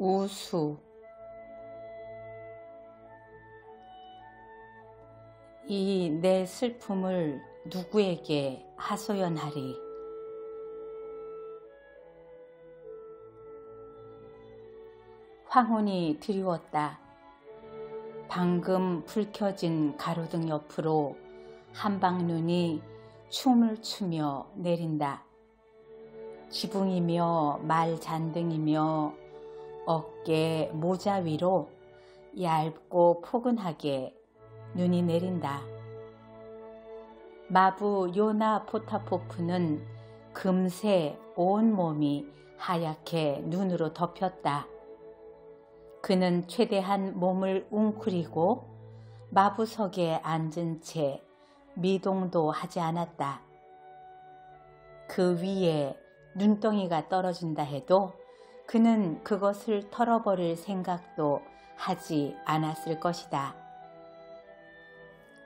우수. 이 내 슬픔을 누구에게 하소연하리. 황혼이 드리웠다. 방금 불 켜진 가로등 옆으로 한방눈이 춤을 추며 내린다. 지붕이며 말잔등이며 어깨 모자 위로 얇고 포근하게 눈이 내린다. 마부 요나 포타포프는 금세 온몸이 하얗게 눈으로 덮였다. 그는 최대한 몸을 웅크리고 마부석에 앉은 채 미동도 하지 않았다. 그 위에 눈덩이가 떨어진다 해도 그는 그것을 털어버릴 생각도 하지 않았을 것이다.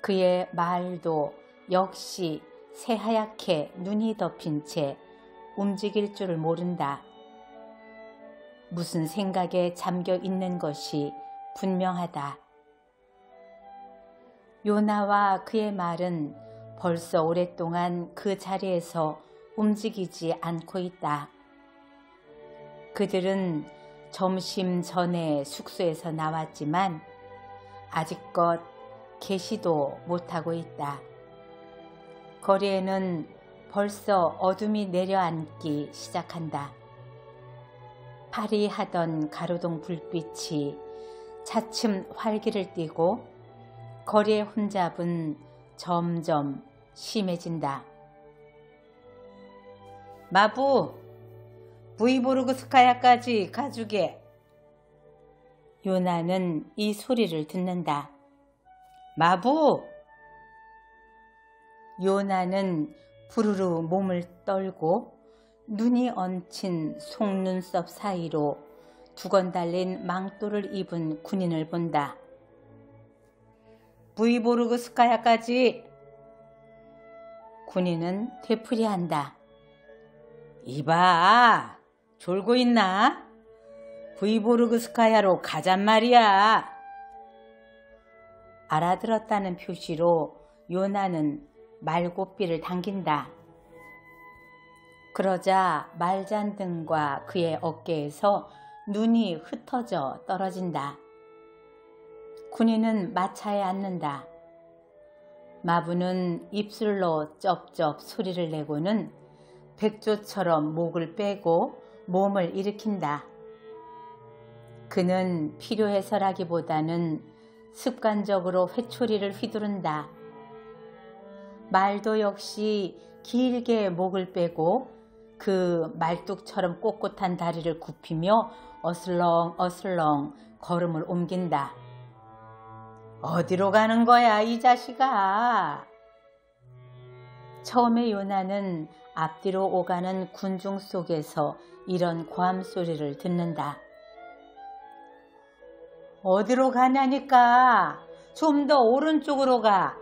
그의 말도 역시 새하얗게 눈이 덮인 채 움직일 줄을 모른다. 무슨 생각에 잠겨 있는 것이 분명하다. 요나와 그의 말은 벌써 오랫동안 그 자리에서 움직이지 않고 있다. 그들은 점심 전에 숙소에서 나왔지만 아직껏 개시도 못하고 있다. 거리에는 벌써 어둠이 내려앉기 시작한다. 파리하던 가로등 불빛이 차츰 활기를 띠고 거리의 혼잡은 점점 심해진다. 마부, 부이보르그스카야까지 가주게. 요나는 이 소리를 듣는다. 마부! 요나는 부르르 몸을 떨고 눈이 얹힌 속눈썹 사이로 두건 달린 망토를 입은 군인을 본다. 부이보르그스카야까지. 군인은 되풀이한다. 이봐, 졸고 있나? 부이보르그스카야로 가잔 말이야. 알아들었다는 표시로 요나는 말고삐를 당긴다. 그러자 말잔등과 그의 어깨에서 눈이 흩어져 떨어진다. 군인은 마차에 앉는다. 마부는 입술로 쩝쩝 소리를 내고는 백조처럼 목을 빼고 몸을 일으킨다. 그는 필요해서라기보다는 습관적으로 회초리를 휘두른다. 말도 역시 길게 목을 빼고 그 말뚝처럼 꼿꼿한 다리를 굽히며 어슬렁어슬렁 걸음을 옮긴다. 어디로 가는 거야, 이 자식아? 처음에 요나는 앞뒤로 오가는 군중 속에서 이런 고함 소리를 듣는다. 어디로 가냐니까? 좀 더 오른쪽으로 가.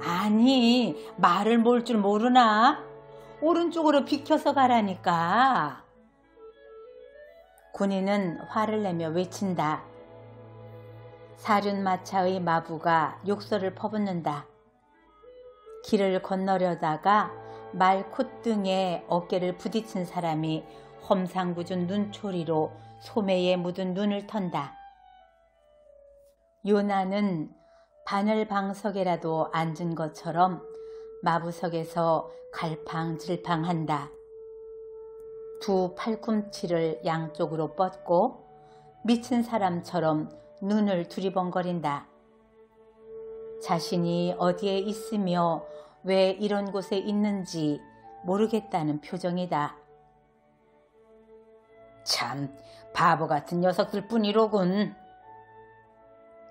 아니, 말을 몰 줄 모르나? 오른쪽으로 비켜서 가라니까. 군인은 화를 내며 외친다. 사륜마차의 마부가 욕설을 퍼붓는다. 길을 건너려다가 말 콧등에 어깨를 부딪힌 사람이 험상궂은 눈초리로 소매에 묻은 눈을 턴다. 요나는 바늘방석에라도 앉은 것처럼 마부석에서 갈팡질팡한다. 두 팔꿈치를 양쪽으로 뻗고 미친 사람처럼 눈을 두리번거린다. 자신이 어디에 있으며 왜 이런 곳에 있는지 모르겠다는 표정이다. 참 바보 같은 녀석들 뿐이로군.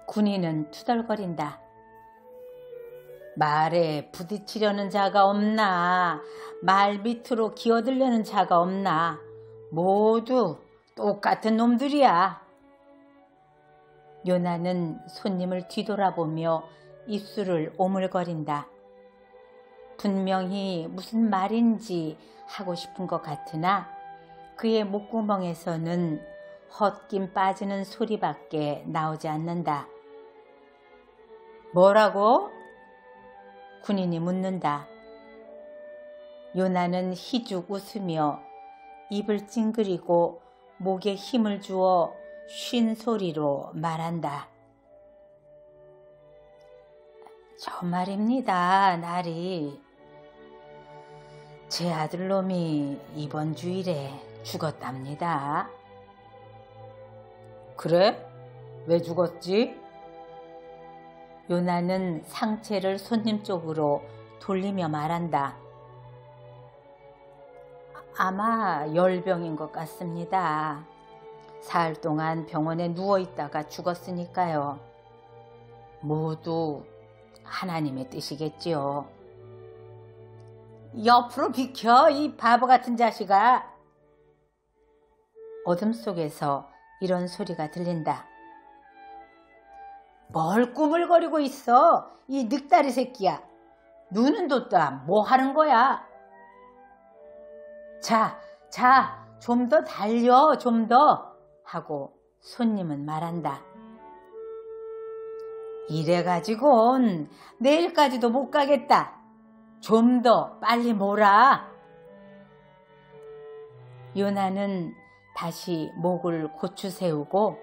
군인은 투덜거린다. 말에 부딪히려는 자가 없나? 말 밑으로 기어들려는 자가 없나? 모두 똑같은 놈들이야. 요나는 손님을 뒤돌아보며 입술을 오물거린다. 분명히 무슨 말인지 하고 싶은 것 같으나 그의 목구멍에서는 헛김 빠지는 소리밖에 나오지 않는다. 뭐라고? 군인이 묻는다. 요나는 희죽 웃으며 입을 찡그리고 목에 힘을 주어 쉰 소리로 말한다. 저 말입니다, 나리. 제 아들놈이 이번 주일에 죽었답니다. 그래? 왜 죽었지? 요나는 상체를 손님 쪽으로 돌리며 말한다. 아마 열병인 것 같습니다. 사흘 동안 병원에 누워있다가 죽었으니까요. 모두 하나님의 뜻이겠지요. 옆으로 비켜, 이 바보 같은 자식아. 어둠 속에서 이런 소리가 들린다. 뭘 꾸물거리고 있어, 이 늑다리 새끼야. 눈은 뒀다, 뭐 하는 거야? 자, 좀 더 달려, 좀 더. 하고 손님은 말한다. 이래가지고는 내일까지도 못 가겠다. 좀 더 빨리 몰아. 요나는 다시 목을 고추 세우고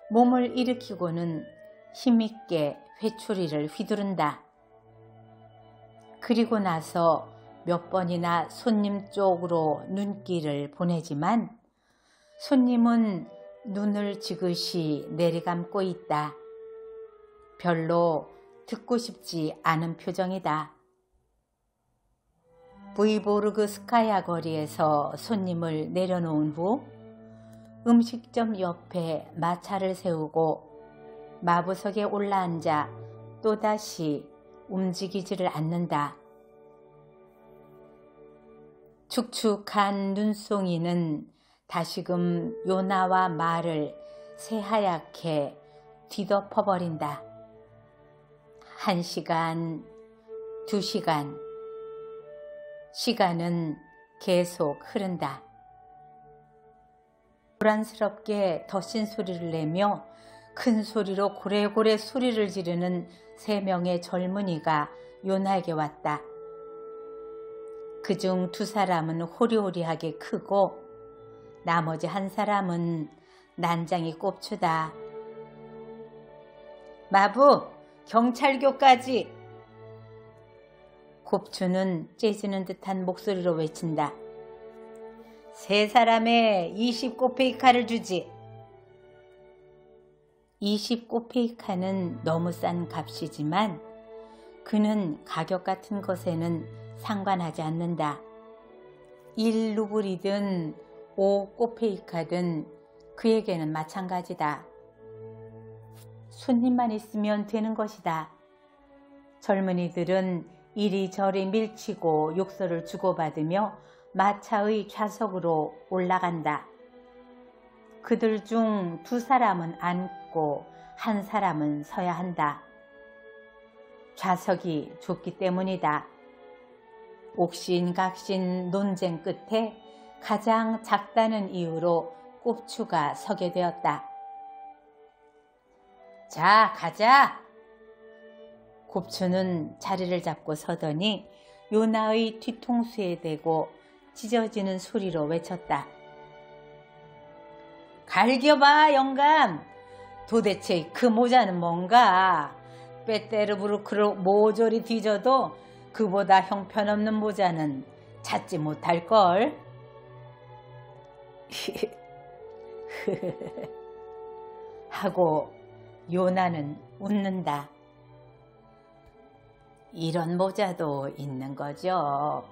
몸을 일으키고는 힘있게 회초리를 휘두른다. 그리고 나서 몇 번이나 손님 쪽으로 눈길을 보내지만 손님은 눈을 지그시 내리감고 있다. 별로 듣고 싶지 않은 표정이다. 브이보르그스카야 거리에서 손님을 내려놓은 후 음식점 옆에 마차를 세우고 마부석에 올라앉아 또다시 움직이지를 않는다. 축축한 눈송이는 다시금 요나와 말을 새하얗게 뒤덮어버린다. 1시간, 2시간, 시간은 계속 흐른다. 불안스럽게 덧신 소리를 내며 큰 소리로 고래고래 소리를 지르는 3명의 젊은이가 요나에게 왔다. 그중 2사람은 호리호리하게 크고 나머지 1사람은 난장이 꼽추다. 마부, 경찰교까지! 곱추는 째지는 듯한 목소리로 외친다. 3사람에 20꼬페이카를 주지. 20꼬페이카는 너무 싼 값이지만 그는 가격 같은 것에는 상관하지 않는다. 1루블이든 5꼬페이카든 그에게는 마찬가지다. 손님만 있으면 되는 것이다. 젊은이들은 이리저리 밀치고 욕설을 주고받으며 마차의 좌석으로 올라간다. 그들 중 2사람은 앉고 1사람은 서야 한다. 좌석이 좁기 때문이다. 옥신각신 논쟁 끝에 가장 작다는 이유로 꼽추가 서게 되었다. 자, 가자! 곱추는 자리를 잡고 서더니 요나의 뒤통수에 대고 찢어지는 소리로 외쳤다. 갈겨봐, 영감! 도대체 그 모자는 뭔가? 빼떼르부르크로 모조리 뒤져도 그보다 형편없는 모자는 찾지 못할걸? 하고 요나는 웃는다. 이런 모자도 있는 거죠.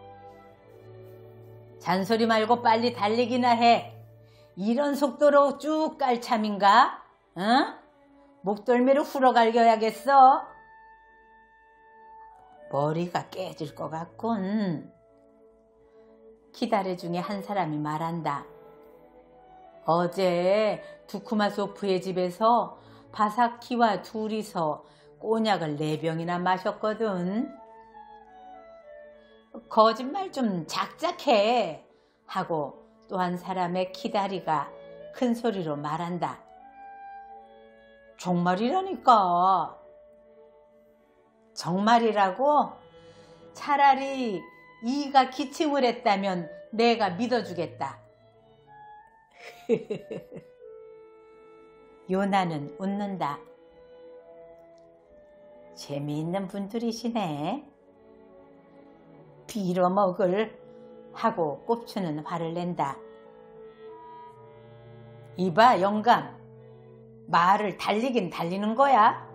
잔소리 말고 빨리 달리기나 해. 이런 속도로 쭉 갈 참인가? 응? 목덜미를 후러갈겨야겠어. 머리가 깨질 것 같군. 키다레 중에 1사람이 말한다. 어제 두쿠마소프의 집에서 바사키와 둘이서 꼬냑을 4병이나 마셨거든. 거짓말 좀 작작해. 하고 또 1사람의 키다리가 큰 소리로 말한다. 정말이라니까. 정말이라고? 차라리 이가 기침을 했다면 내가 믿어주겠다. 요나는 웃는다. 재미있는 분들이시네. 빌어먹을 하고 꼽추는 화를 낸다. 이봐 영감, 말을 달리긴 달리는 거야.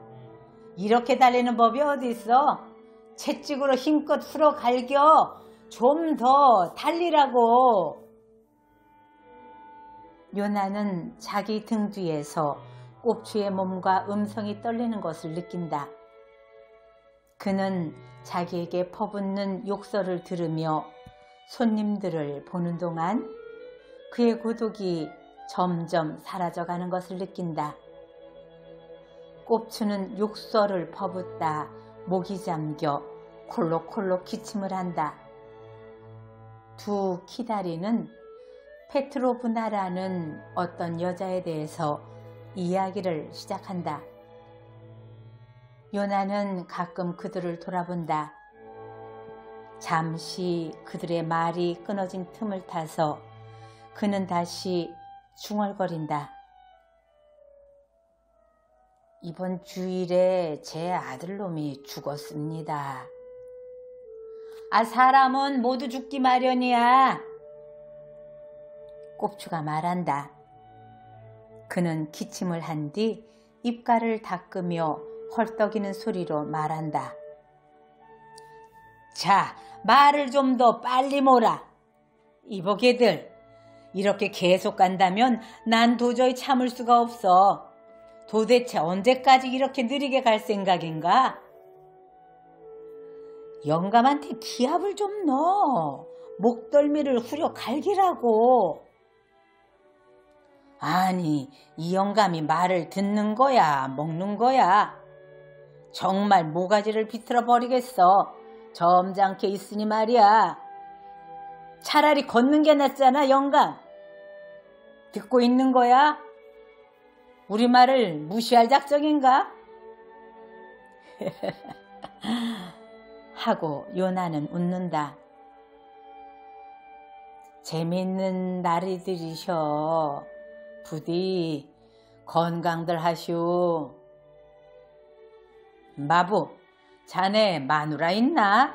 이렇게 달리는 법이 어디 있어? 채찍으로 힘껏 풀어 갈겨. 좀 더 달리라고. 요나는 자기 등 뒤에서 꼽추의 몸과 음성이 떨리는 것을 느낀다. 그는 자기에게 퍼붓는 욕설을 들으며 손님들을 보는 동안 그의 고독이 점점 사라져가는 것을 느낀다. 꼽추는 욕설을 퍼붓다 목이 잠겨 콜록콜록 기침을 한다. 두 키다리는 페트로브나라는 어떤 여자에 대해서 이야기를 시작한다. 요나는 가끔 그들을 돌아본다. 잠시 그들의 말이 끊어진 틈을 타서 그는 다시 중얼거린다. 이번 주일에 제 아들놈이 죽었습니다. 아, 사람은 모두 죽기 마련이야. 꼽추가 말한다. 그는 기침을 한 뒤 입가를 닦으며 헐떡이는 소리로 말한다. 자, 말을 좀 더 빨리 몰아. 이보게들, 이렇게 계속 간다면 난 도저히 참을 수가 없어. 도대체 언제까지 이렇게 느리게 갈 생각인가? 영감한테 기합을 좀 넣어. 목덜미를 후려 갈기라고. 아니, 이 영감이 말을 듣는 거야, 먹는 거야? 정말 모가지를 비틀어 버리겠어. 점잖게 있으니 말이야. 차라리 걷는 게 낫잖아, 영감. 듣고 있는 거야? 우리 말을 무시할 작정인가? 하고 요나는 웃는다. 재미있는 날이들이셔. 부디 건강들 하시오. 마부, 자네 마누라 있나?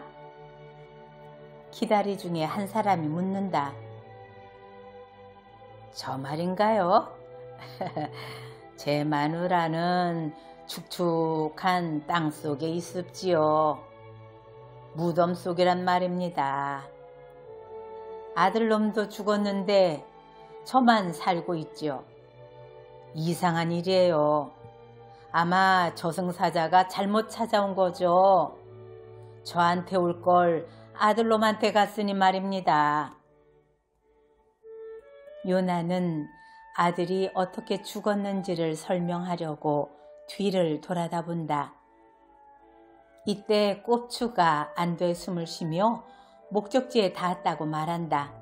기다리 중에 한 사람이 묻는다. 저 말인가요? 제 마누라는 축축한 땅 속에 있습지요. 무덤 속이란 말입니다. 아들놈도 죽었는데 저만 살고 있지요. 이상한 일이에요. 아마 저승사자가 잘못 찾아온 거죠. 저한테 올 걸 아들놈한테 갔으니 말입니다. 요나는 아들이 어떻게 죽었는지를 설명하려고 뒤를 돌아다 본다. 이때 꼽추가 안도의 숨을 쉬며 목적지에 닿았다고 말한다.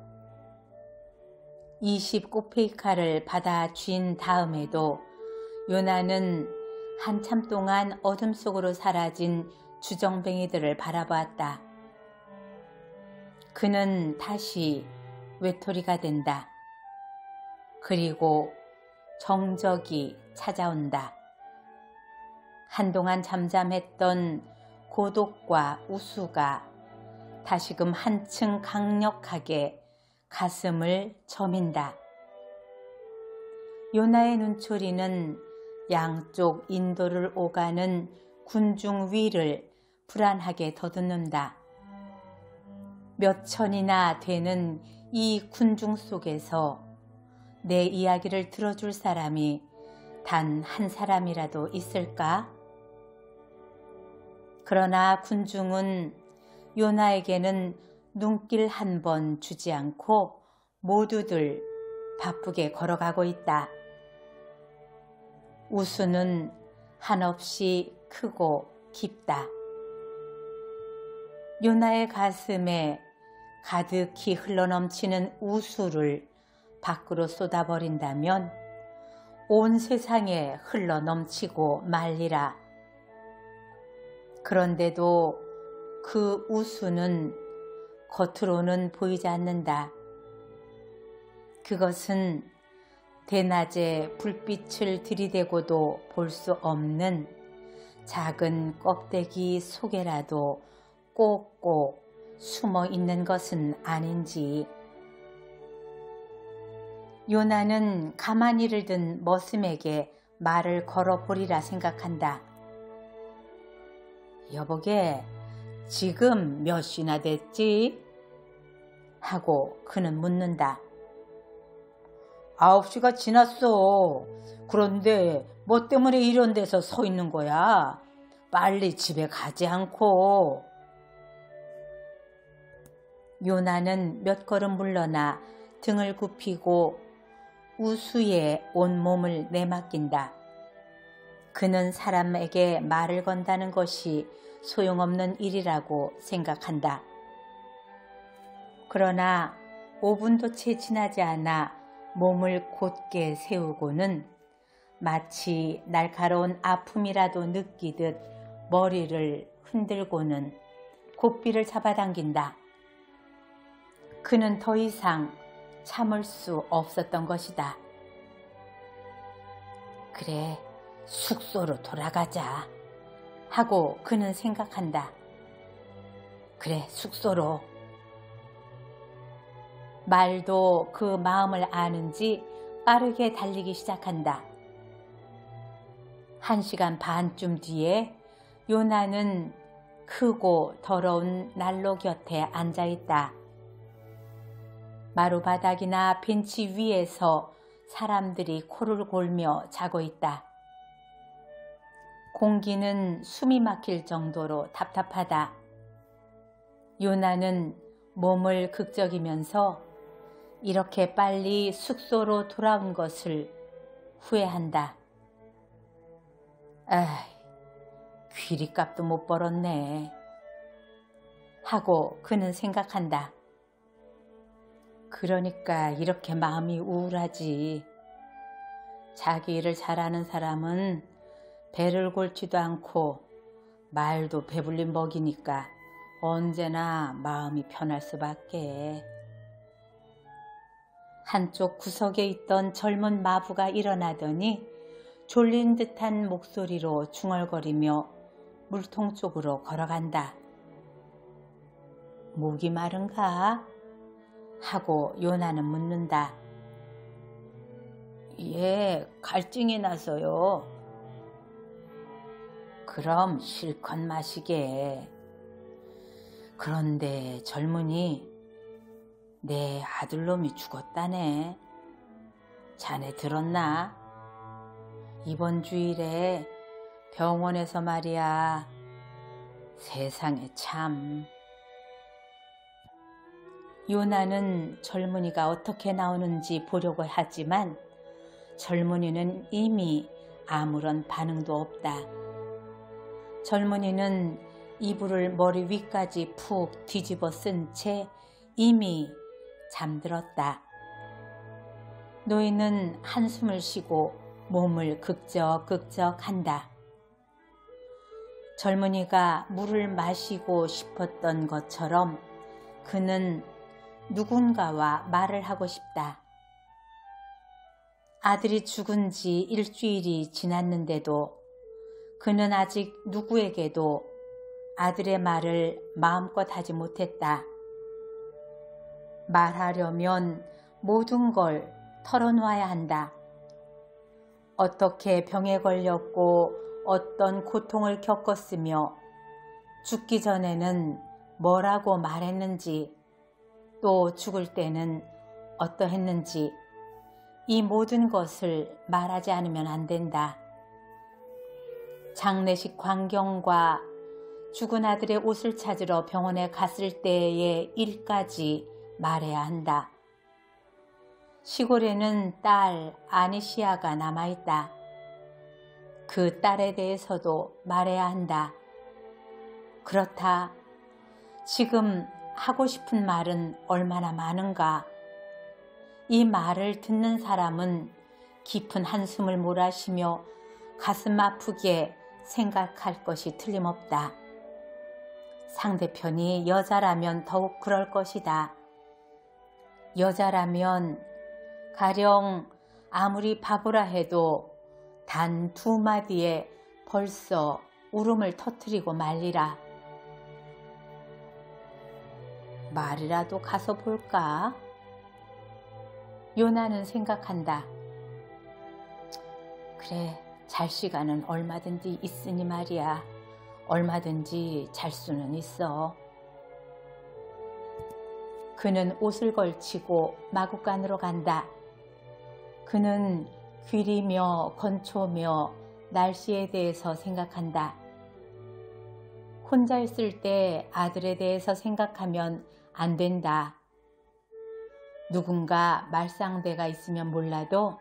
20코페이카를 받아 쥔 다음에도 요나는 한참 동안 어둠 속으로 사라진 주정뱅이들을 바라보았다. 그는 다시 외톨이가 된다. 그리고 정적이 찾아온다. 한동안 잠잠했던 고독과 우수가 다시금 한층 강력하게 가슴을 저민다. 요나의 눈초리는 양쪽 인도를 오가는 군중 위를 불안하게 더듬는다. 몇 천이나 되는 이 군중 속에서 내 이야기를 들어줄 사람이 단 한 사람이라도 있을까? 그러나 군중은 요나에게는 눈길 한 번 주지 않고 모두들 바쁘게 걸어가고 있다. 우수는 한없이 크고 깊다. 요나의 가슴에 가득히 흘러넘치는 우수를 밖으로 쏟아버린다면 온 세상에 흘러 넘치고 말리라. 그런데도 그 우수는 겉으로는 보이지 않는다. 그것은 대낮에 불빛을 들이대고도 볼 수 없는 작은 껍데기 속에라도 꼭꼭 숨어 있는 것은 아닌지. 요나는 가만히를 든 머슴에게 말을 걸어보리라 생각한다. 여보게, 지금 몇 시나 됐지? 하고 그는 묻는다. 9시가 지났어. 그런데 뭐 때문에 이런 데서 서 있는 거야? 빨리 집에 가지 않고. 요나는 몇 걸음 물러나 등을 굽히고 우수에 온몸을 내맡긴다. 그는 사람에게 말을 건다는 것이 소용없는 일이라고 생각한다. 그러나 5분도 채 지나지 않아 몸을 곧게 세우고는 마치 날카로운 아픔이라도 느끼듯 머리를 흔들고는 고삐를 잡아당긴다. 그는 더 이상 참을 수 없었던 것이다. 그래, 숙소로 돌아가자 하고 그는 생각한다. 그래, 숙소로. 말도 그 마음을 아는지 빠르게 달리기 시작한다. 1시간 반쯤 뒤에 요나는 크고 더러운 난로 곁에 앉아있다. 마루바닥이나 벤치 위에서 사람들이 코를 골며 자고 있다. 공기는 숨이 막힐 정도로 답답하다. 요나는 몸을 극적이면서 이렇게 빨리 숙소로 돌아온 것을 후회한다. 귀리값도 못 벌었네 하고 그는 생각한다. 그러니까 이렇게 마음이 우울하지. 자기 일을 잘하는 사람은 배를 골지도 않고 말도 배불린 먹이니까 언제나 마음이 편할 수밖에. 한쪽 구석에 있던 젊은 마부가 일어나더니 졸린 듯한 목소리로 중얼거리며 물통 쪽으로 걸어간다. 목이 마른가? 하고 요나는 묻는다. 예, 갈증이 나서요. 그럼 실컷 마시게. 그런데 젊은이, 내 아들놈이 죽었다네. 자네 들었나? 이번 주일에 병원에서 말이야. 세상에 참. 요나는 젊은이가 어떻게 나오는지 보려고 하지만 젊은이는 이미 아무런 반응도 없다. 젊은이는 이불을 머리 위까지 푹 뒤집어 쓴 채 이미 잠들었다. 노인은 한숨을 쉬고 몸을 극적극적 한다. 젊은이가 물을 마시고 싶었던 것처럼 그는 누군가와 말을 하고 싶다. 아들이 죽은 지 일주일이 지났는데도 그는 아직 누구에게도 아들의 말을 마음껏 하지 못했다. 말하려면 모든 걸 털어놓아야 한다. 어떻게 병에 걸렸고 어떤 고통을 겪었으며 죽기 전에는 뭐라고 말했는지, 또 죽을 때는 어떠했는지 이 모든 것을 말하지 않으면 안 된다. 장례식 광경과 죽은 아들의 옷을 찾으러 병원에 갔을 때의 일까지 말해야 한다. 시골에는 딸 아니시아가 남아있다. 그 딸에 대해서도 말해야 한다. 그렇다. 지금 하고 싶은 말은 얼마나 많은가. 이 말을 듣는 사람은 깊은 한숨을 몰아쉬며 가슴 아프게 생각할 것이 틀림없다. 상대편이 여자라면 더욱 그럴 것이다. 여자라면 가령 아무리 바보라 해도 단 2마디에 벌써 울음을 터뜨리고 말리라. 말이라도 가서 볼까? 요나는 생각한다. 그래, 잘 시간은 얼마든지 있으니 말이야. 얼마든지 잘 수는 있어. 그는 옷을 걸치고 마구간으로 간다. 그는 귀리며 건초며 날씨에 대해서 생각한다. 혼자 있을 때 아들에 대해서 생각하면 안 된다. 누군가 말상대가 있으면 몰라도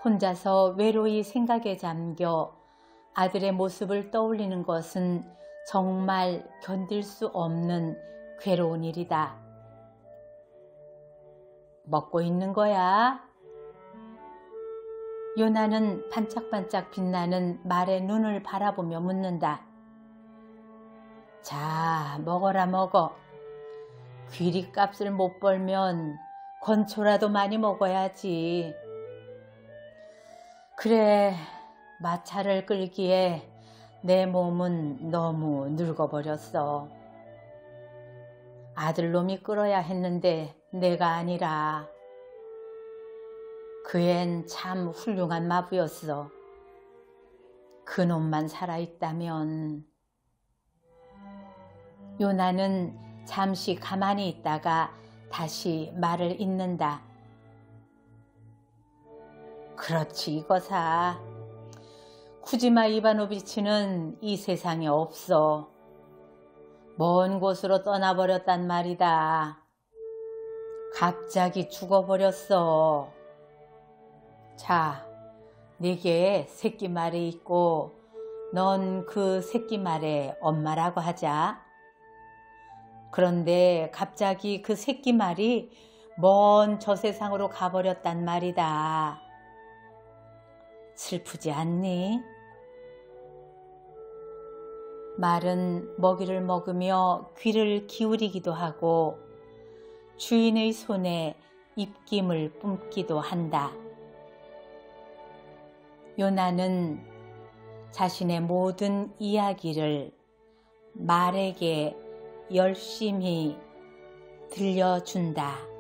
혼자서 외로이 생각에 잠겨 아들의 모습을 떠올리는 것은 정말 견딜 수 없는 괴로운 일이다. 먹고 있는 거야? 요나는 반짝반짝 빛나는 말의 눈을 바라보며 묻는다. 자, 먹어라 먹어. 귀리값을 못 벌면 건초라도 많이 먹어야지. 그래, 마차를 끌기에 내 몸은 너무 늙어버렸어. 아들놈이 끌어야 했는데 내가 아니라. 그 앤 참 훌륭한 마부였어. 그놈만 살아있다면. 요나는 잠시 가만히 있다가 다시 말을 잇는다. 그렇지 이거사. 쿠지마 이바노비치는 이 세상에 없어. 먼 곳으로 떠나버렸단 말이다. 갑자기 죽어버렸어. 자, 네게 새끼말이 있고 넌 그 새끼말의 엄마라고 하자. 그런데 갑자기 그 새끼말이 먼 저 세상으로 가버렸단 말이다. 슬프지 않니? 말은 먹이를 먹으며 귀를 기울이기도 하고 주인의 손에 입김을 뿜기도 한다. 요나는 자신의 모든 이야기를 말에게 열심히 들려준다.